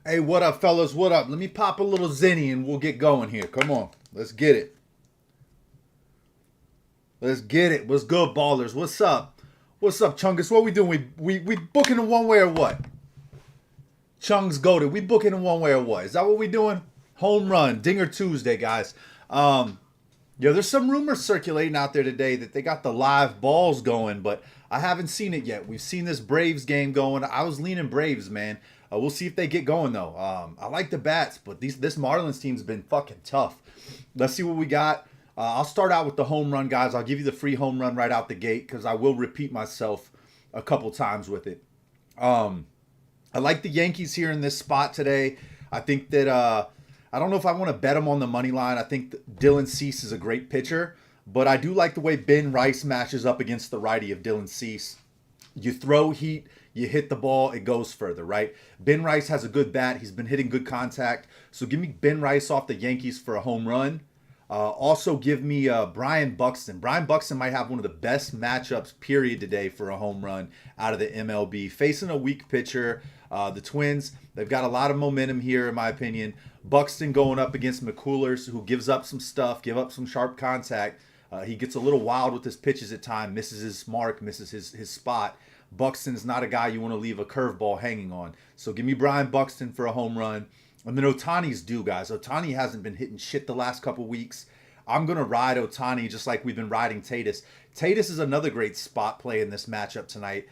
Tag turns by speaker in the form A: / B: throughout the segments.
A: Hey, what up, fellas? What up? Let me pop a little zenny and we'll get going here. Come on. Let's get it. Let's get it. What's good, ballers? What's up? What's up, Chungus? What we doing? We booking in one way or what? Chung's goaded. We booking in one way or what? Is that what we doing? Home run. Dinger Tuesday, guys. There's some rumors circulating out there today that they got the live balls going, but I haven't seen it yet. We've seen this Braves game going. I was leaning Braves, man. We'll see if they get going though. I like the bats, but this Marlins team's been fucking tough. Let's see what we got. I'll start out with the home run, guys. I'll give you the free home run right out the gate because I will repeat myself a couple times with it. I like the Yankees here in this spot today. I think that I don't know if I want to bet them on the money line. I think Dylan Cease is a great pitcher, but I do like the way Ben Rice matches up against the righty of Dylan Cease. You throw heat, you hit the ball, it goes further, right? Ben Rice has a good bat. He's been hitting good contact. So give me Ben Rice off the Yankees for a home run. Also give me Brian Buxton. Brian Buxton might have one of the best matchups, period, today for a home run out of the MLB. Facing a weak pitcher, the Twins, they've got a lot of momentum here, in my opinion. Buxton going up against McCullers, who gives up some stuff, give up some sharp contact. He gets a little wild with his pitches at times, misses his mark, misses his spot. Buxton's not a guy you want to leave a curveball hanging on. So give me Brian Buxton for a home run. And then Ohtani's due, guys. Ohtani hasn't been hitting shit the last couple weeks. I'm going to ride Ohtani just like we've been riding Tatis. Tatis is another great spot play in this matchup tonight.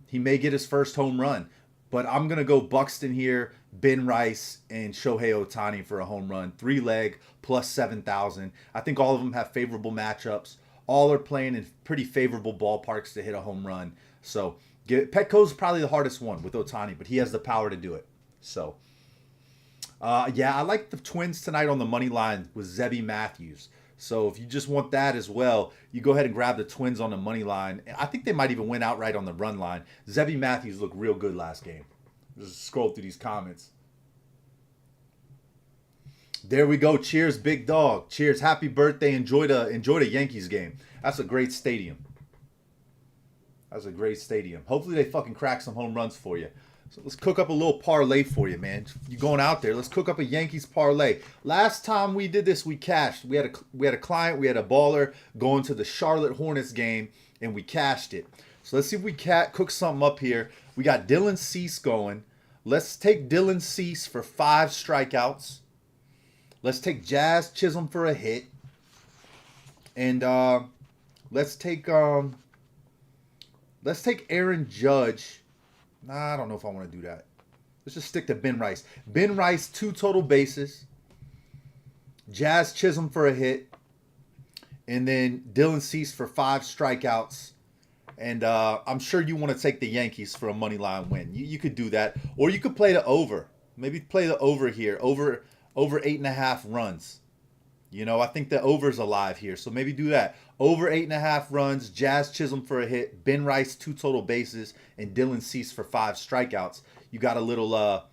A: He may get his first home run. But I'm going to go Buxton here, Ben Rice, and Shohei Ohtani for a home run. 3-leg plus 7,000. I think all of them have favorable matchups. All are playing in pretty favorable ballparks to hit a home run. So Petco's probably the hardest one with Ohtani, but he has the power to do it. So, I like the Twins tonight on the money line with Zebby Matthews. So if you just want that as well, you go ahead and grab the Twins on the money line. I think they might even win outright on the run line. Zebby Matthews looked real good last game. Just scroll through these comments. There we go. Cheers, big dog. Cheers. Happy birthday. Enjoy the Yankees game. That's a great stadium. That's a great stadium. Hopefully they fucking crack some home runs for you. So let's cook up a little parlay for you, man. You going out there? Let's cook up a Yankees parlay. Last time we did this, we cashed. We had a client, we had a baller going to the Charlotte Hornets game, and we cashed it. So let's see if we cook something up here. We got Dylan Cease going. Let's take Dylan Cease for 5 strikeouts. Let's take Jazz Chisholm for a hit, and let's take Aaron Judge. Nah, I don't know if I want to do that. Let's just stick to Ben Rice. Ben Rice, 2 total bases. Jazz Chisholm for a hit. And then Dylan Cease for 5 strikeouts. And I'm sure you want to take the Yankees for a money line win. You could do that. Or you could play the over. Maybe play the over here. Over 8.5 runs. You know, I think the over's alive here. So maybe do that. Over 8.5 runs, Jazz Chisholm for a hit, Ben Rice 2 total bases, and Dylan Cease for 5 strikeouts. You got a little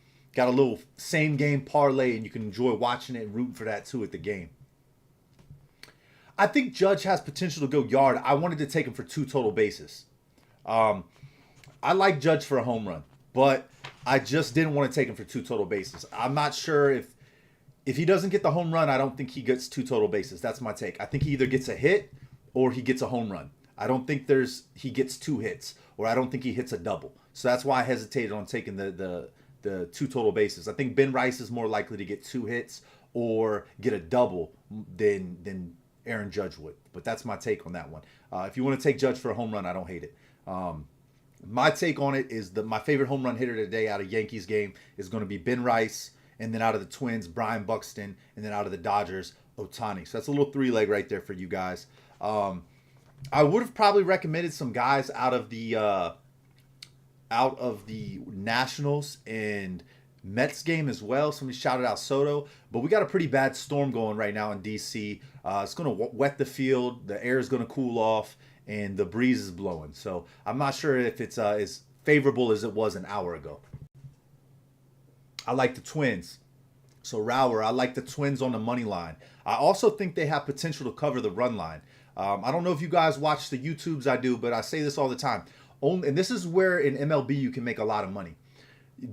A: same game parlay, and you can enjoy watching it and rooting for that too at the game. I think Judge has potential to go yard. I wanted to take him for 2 total bases. I like Judge for a home run, but I just didn't want to take him for 2 total bases. I'm not sure if he doesn't get the home run, I don't think he gets 2 total bases. That's my take. I think he either gets a hit or he gets a home run. I don't think he gets 2 hits, or I don't think he hits a double. So that's why I hesitated on taking the 2 total bases. I think Ben Rice is more likely to get 2 hits or get a double than Aaron Judge would. But that's my take on that one. If you want to take Judge for a home run, I don't hate it. My take on it is my favorite home run hitter today out of Yankees game is going to be Ben Rice. And then out of the Twins, Brian Buxton. And then out of the Dodgers, Ohtani. So that's a little 3-leg right there for you guys. I would have probably recommended some guys out of the Nationals and Mets game as well. Somebody shouted out Soto. But we got a pretty bad storm going right now in D.C. It's going to wet the field. The air is going to cool off. And the breeze is blowing. So I'm not sure if it's as favorable as it was an hour ago. I like the Twins. So Rower, I like the Twins on the money line. I also think they have potential to cover the run line. I don't know if you guys watch the YouTubes. I do, but I say this all the time. And this is where in MLB you can make a lot of money.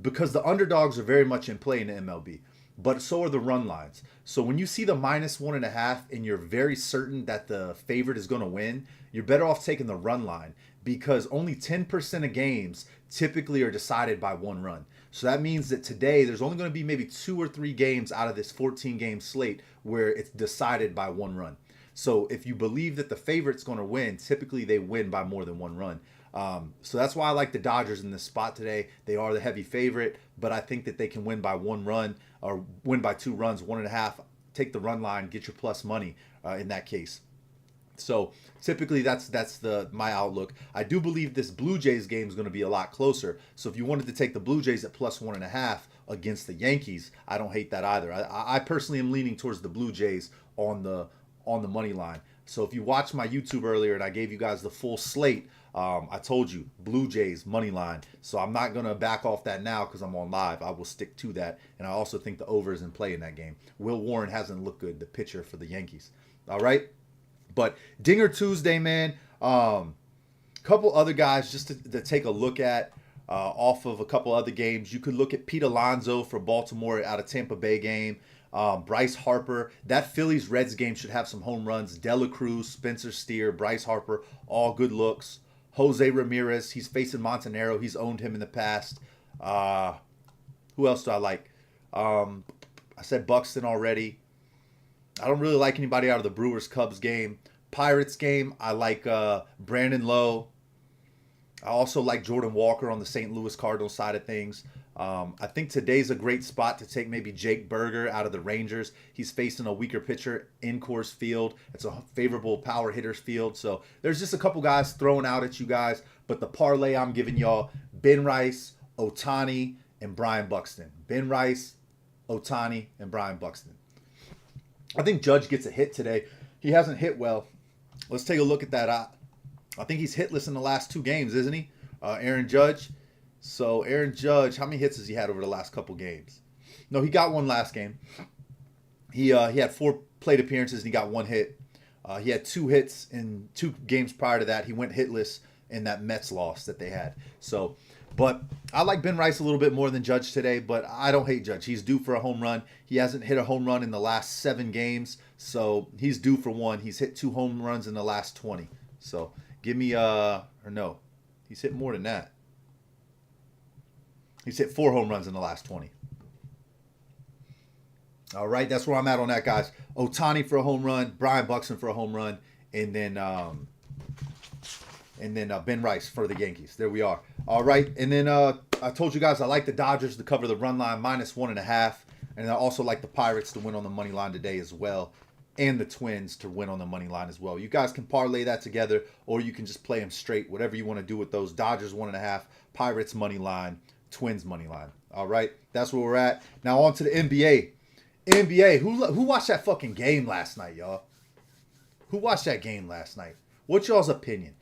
A: because the underdogs are very much in play in the MLB, but so are the run lines. So when you see the -1.5 and you're very certain that the favorite is going to win, you're better off taking the run line, because only 10% of games typically are decided by one run. So that means that today there's only going to be maybe 2 or 3 games out of this 14 game slate where it's decided by one run. So if you believe that the favorite's going to win, typically they win by more than one run. So that's why I like the Dodgers in this spot today. They are the heavy favorite, but I think that they can win by one run or win by 2 runs, 1.5. Take the run line, get your plus money in that case. So typically that's my outlook. I do believe this Blue Jays game is going to be a lot closer. So if you wanted to take the Blue Jays at +1.5 against the Yankees, I don't hate that either. I personally am leaning towards the Blue Jays on the money line. So if you watched my YouTube earlier and I gave you guys the full slate, I told you Blue Jays money line. So I'm not going to back off that now because I'm on live. I will stick to that. And I also think the over is in play in that game. Will Warren hasn't looked good, the pitcher for the Yankees. All right. But Dinger Tuesday, man. Couple other guys just to take a look at off of a couple other games. You could look at Pete Alonso for Baltimore out of Tampa Bay game. Bryce Harper. That Phillies-Reds game should have some home runs. Dela Cruz, Spencer Steer, Bryce Harper, all good looks. Jose Ramirez, he's facing Montanaro. He's owned him in the past. Who else do I like? I said Buxton already. I don't really like anybody out of the Brewers-Cubs game. Pirates game, I like Brandon Lowe. I also like Jordan Walker on the St. Louis Cardinals side of things. I think today's a great spot to take maybe Jake Berger out of the Rangers. He's facing a weaker pitcher in Coors Field. It's a favorable power hitters field. So there's just a couple guys thrown out at you guys. But the parlay I'm giving y'all, Ben Rice, Ohtani, and Brian Buxton. Ben Rice, Ohtani, and Brian Buxton. I think Judge gets a hit today. He hasn't hit well. Let's take a look at that. I think he's hitless in the last 2 games, isn't he? Aaron Judge. So Aaron Judge, how many hits has he had over the last couple games? No, he got one last game. He had 4 plate appearances and he got 1 hit. He had 2 hits in 2 games prior to that. He went hitless in that Mets loss that they had. So, but I like Ben Rice a little bit more than Judge today, but I don't hate Judge. He's due for a home run. He hasn't hit a home run in the last 7 games, so he's due for one. He's hit 2 home runs in the last 20. So give me, or no, he's hit more than that. He's hit 4 home runs in the last 20. All right, that's where I'm at on that, guys. Ohtani for a home run, Brian Buxton for a home run, and then Ben Rice for the Yankees. There we are. All right, and then I told you guys I like the Dodgers to cover the run line -1.5, and I also like the Pirates to win on the money line today as well, and the Twins to win on the money line as well. You guys can parlay that together, or you can just play them straight. Whatever you want to do with those. Dodgers 1.5, Pirates money line, Twins money line. All right, that's where we're at. Now on to the NBA. NBA, who watched that fucking game last night, y'all? Who watched that game last night? What's y'all's opinion?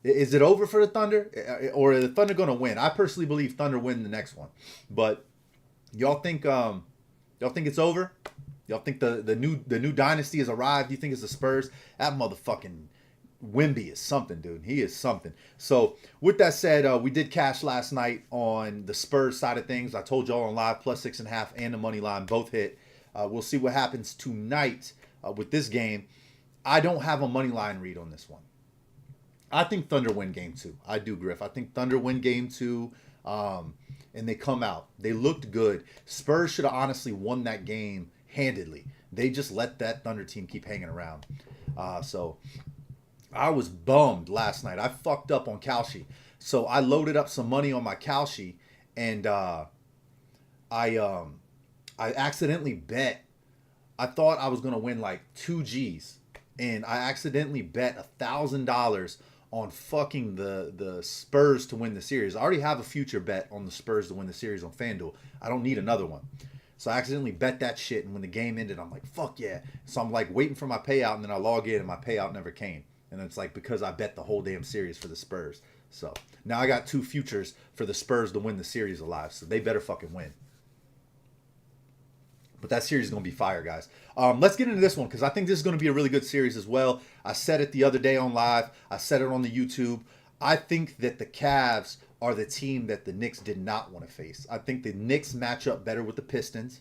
A: Is it over for the Thunder, or are the Thunder going to win? I personally believe Thunder win the next one, but y'all think it's over? Y'all think the new dynasty has arrived? You think it's the Spurs? That motherfucking Wimby is something, dude. He is something. So with that said, we did cash last night on the Spurs side of things. I told y'all on live +6.5 and the money line both hit. We'll see what happens tonight with this game. I don't have a money line read on this one. I think Thunder win game 2. I do, Griff. I think Thunder win game 2, and they come out. They looked good. Spurs should have honestly won that game handedly. They just let that Thunder team keep hanging around. So I was bummed last night. I fucked up on Kalshi. So I loaded up some money on my Kalshi, and I accidentally bet. I thought I was going to win like 2 G's, and I accidentally bet $1,000 on fucking the Spurs to win the series. I already have a future bet on the Spurs to win the series on FanDuel. I don't need another one. So I accidentally bet that shit, and when the game ended, I'm like, fuck yeah. So I'm like waiting for my payout, and then I log in, and my payout never came. And it's like because I bet the whole damn series for the Spurs. So now I got 2 futures for the Spurs to win the series alive, so they better fucking win. But that series is going to be fire, guys. Let's get into this one because I think this is going to be a really good series as well. I said it the other day on live. I said it on the YouTube. I think that the Cavs are the team that the Knicks did not want to face. I think the Knicks match up better with the Pistons,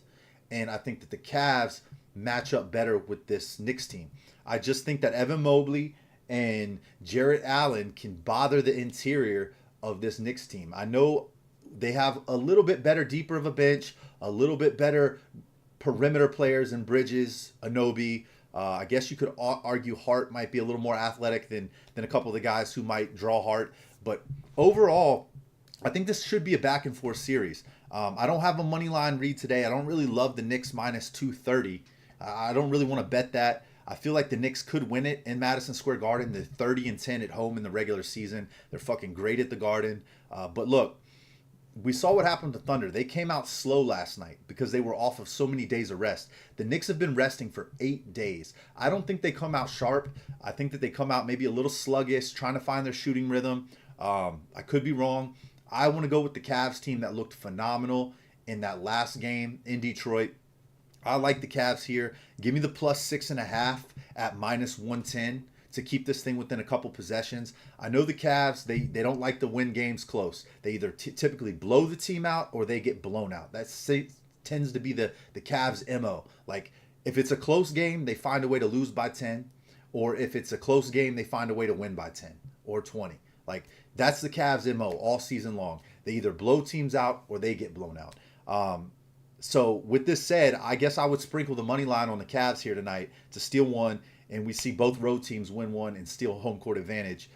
A: and I think that the Cavs match up better with this Knicks team. I just think that Evan Mobley and Jarrett Allen can bother the interior of this Knicks team. I know they have a little bit better, deeper of a bench, a little bit better perimeter players in Bridges, Anobi. I guess you could argue Hart might be a little more athletic than a couple of the guys who might draw Hart. But overall, I think this should be a back and forth series. I don't have a money line read today. I don't really love the Knicks minus 230. I don't really want to bet that. I feel like the Knicks could win it in Madison Square Garden. They're 30-10 at home in the regular season. They're fucking great at the Garden. But look, we saw what happened to Thunder. They came out slow last night because they were off of so many days of rest. The Knicks have been resting for 8 days. I don't think they come out sharp. I think that they come out maybe a little sluggish, trying to find their shooting rhythm. I could be wrong. I want to go with the Cavs team that looked phenomenal in that last game in Detroit. I like the Cavs here. Give me the plus 6.5 at minus 110 to keep this thing within a couple possessions. I know the Cavs, they don't like to win games close. They either typically blow the team out or they get blown out. That tends to be the Cavs' MO. Like, if it's a close game, they find a way to lose by 10. Or if it's a close game, they find a way to win by 10 or 20. Like, that's the Cavs' MO all season long. They either blow teams out or they get blown out. So with this said, I guess I would sprinkle the money line on the Cavs here tonight to steal one, and we see both road teams win one and steal home court advantage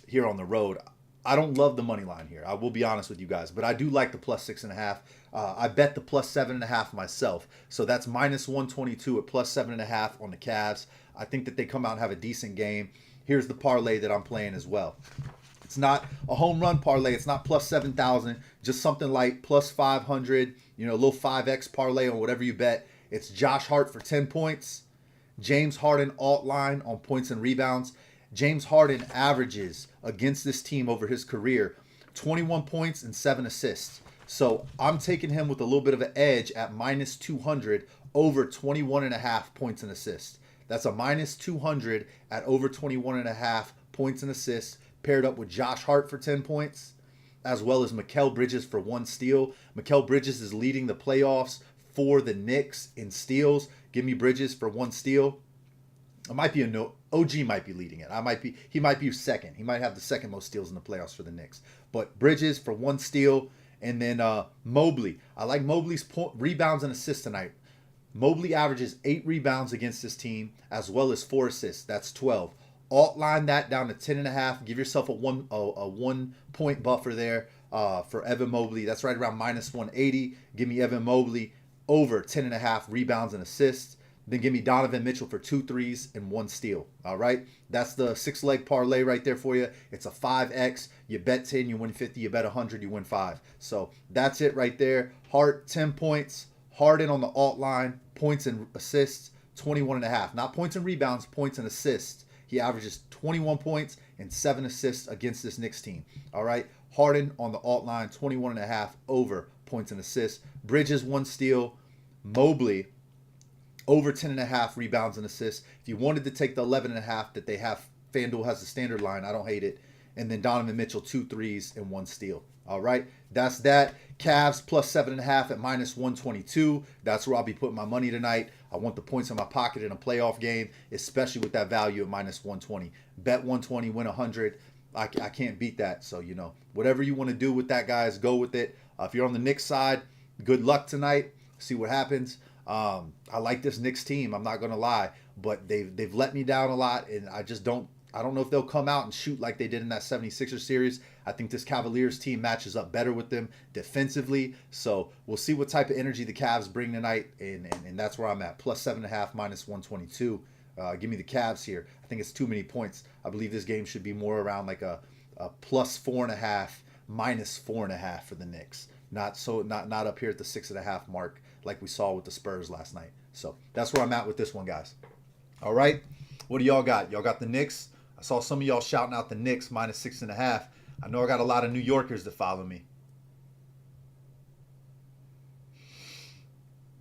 A: here on the road. I don't love the money line here. I will be honest with you guys, but I do like the plus 6.5. I bet the plus 7.5 myself. So that's minus 122 at plus 7.5 on the Cavs. I think that they come out and have a decent game. Here's the parlay that I'm playing as well. It's not a home run parlay. It's not plus 7,000. Just something like plus 500. A little 5x parlay on whatever you bet. It's Josh Hart for 10 points. James Harden alt line on points and rebounds. James Harden averages against this team over his career 21 points and 7 assists. So I'm taking him with a little bit of an edge at minus 200 over 21.5 points and assists. That's a minus 200 at over 21.5 points and assists, paired up with Josh Hart for 10 points, as well as Mikal Bridges for 1 steal. Mikal Bridges is leading the playoffs for the Knicks in steals. Give me Bridges for 1 steal. It might be OG might be leading it. He might be second. He might have the second most steals in the playoffs for the Knicks. But Bridges for 1 steal, and then Mobley. I like Mobley's rebounds and assists tonight. Mobley averages 8 rebounds against this team, as well as 4 assists. That's 12. Alt line that down to 10.5. Give yourself a 1 point buffer there for Evan Mobley. That's right around minus 180. Give me Evan Mobley over 10.5 rebounds and assists. Then give me Donovan Mitchell for 2 threes and 1 steal. All right. That's the 6-leg parlay right there for you. It's a 5x. You bet 10, you win 50. You bet 100, you win 5. So that's it right there. Hart, 10 points. Harden on the alt line, points and assists, 21.5. Not points and rebounds, points and assists. He averages 21 points and 7 assists against this Knicks team. All right. Harden on the alt line, 21.5 over points and assists. Bridges, 1 steal. Mobley, over 10.5 rebounds and assists. If you wanted to take the 11.5 that they have, FanDuel has the standard line. I don't hate it. And then Donovan Mitchell, 2 threes and 1 steal. All right. That's that. Cavs plus 7.5 at minus 122. That's where I'll be putting my money tonight. I want the points in my pocket in a playoff game, especially with that value at minus 120. Bet 120, win 100. I can't beat that. So, whatever you want to do with that, guys, go with it. If you're on the Knicks side, good luck tonight. See what happens. I like this Knicks team. I'm not going to lie. But they've let me down a lot, and I don't know if they'll come out and shoot like they did in that 76ers series. I think this Cavaliers team matches up better with them defensively. So we'll see what type of energy the Cavs bring tonight, and that's where I'm at. Plus 7.5, minus 122. Give me the Cavs here. I think it's too many points. I believe this game should be more around like a plus 4.5, minus 4.5 for the Knicks. Not up here at the 6.5 mark like we saw with the Spurs last night. So that's where I'm at with this one, guys. All right. What do y'all got? Y'all got the Knicks? I saw some of y'all shouting out the Knicks minus 6.5. I know I got a lot of New Yorkers that follow me.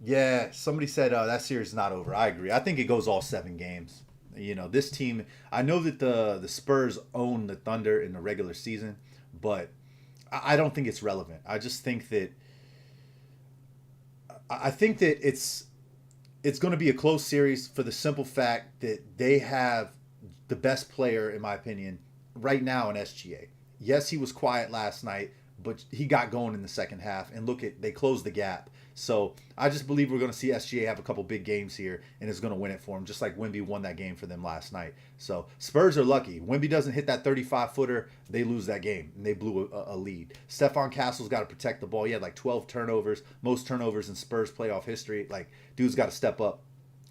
A: Yeah, somebody said that series is not over. I agree. I think it goes all 7 games. This team, I know that the Spurs own the Thunder in the regular season, but I don't think it's relevant. I just think that I think that it's going to be a close series for the simple fact that they have the best player, in my opinion, right now in SGA. Yes, he was quiet last night, but he got going in the second half. And look at, they closed the gap. So I just believe we're going to see SGA have a couple big games here and is going to win it for him, just like Wimby won that game for them last night. So Spurs are lucky. Wimby doesn't hit that 35-footer, they lose that game, and they blew a lead. Stephon Castle's got to protect the ball. He had like 12 turnovers, most turnovers in Spurs playoff history. Like, dude's got to step up.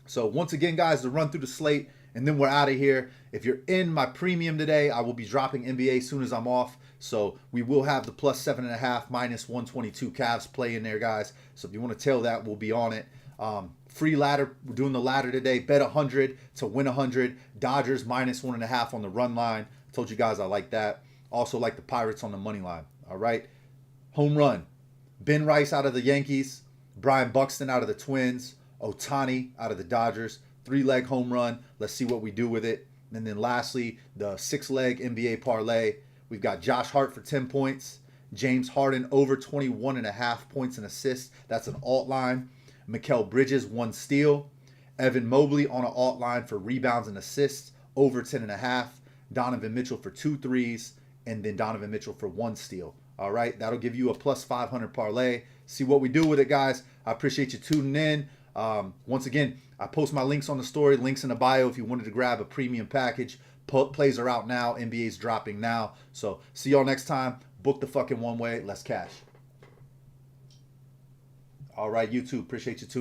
A: So once again, guys, to run through the slate, and then we're out of here. If you're in my premium today, I will be dropping NBA as soon as I'm off. So we will have the plus 7.5, minus 122 Cavs play in there, guys. So if you want to tail that, we'll be on it. Free ladder. We're doing the ladder today. Bet 100 to win 100. Dodgers minus 1.5 on the run line. I told you guys I like that. Also like the Pirates on the money line. All right. Home run. Ben Rice out of the Yankees. Brian Buxton out of the Twins. Ohtani out of the Dodgers. 3-leg home run. Let's see what we do with it. And then lastly, the 6-leg NBA parlay. We've got Josh Hart for 10 points. James Harden over 21.5 points and assists. That's an alt line. Mikal Bridges, 1 steal. Evan Mobley on an alt line for rebounds and assists, over 10.5. Donovan Mitchell for 2 threes. And then Donovan Mitchell for 1 steal. All right, that'll give you a plus 500 parlay. See what we do with it, guys. I appreciate you tuning in. Once again, I post my links on the story, links in the bio if you wanted to grab a premium package. Plays are out now. NBA's dropping now. So see y'all next time. Book the fucking one way. Let's cash. All right, YouTube. Appreciate you tuning in.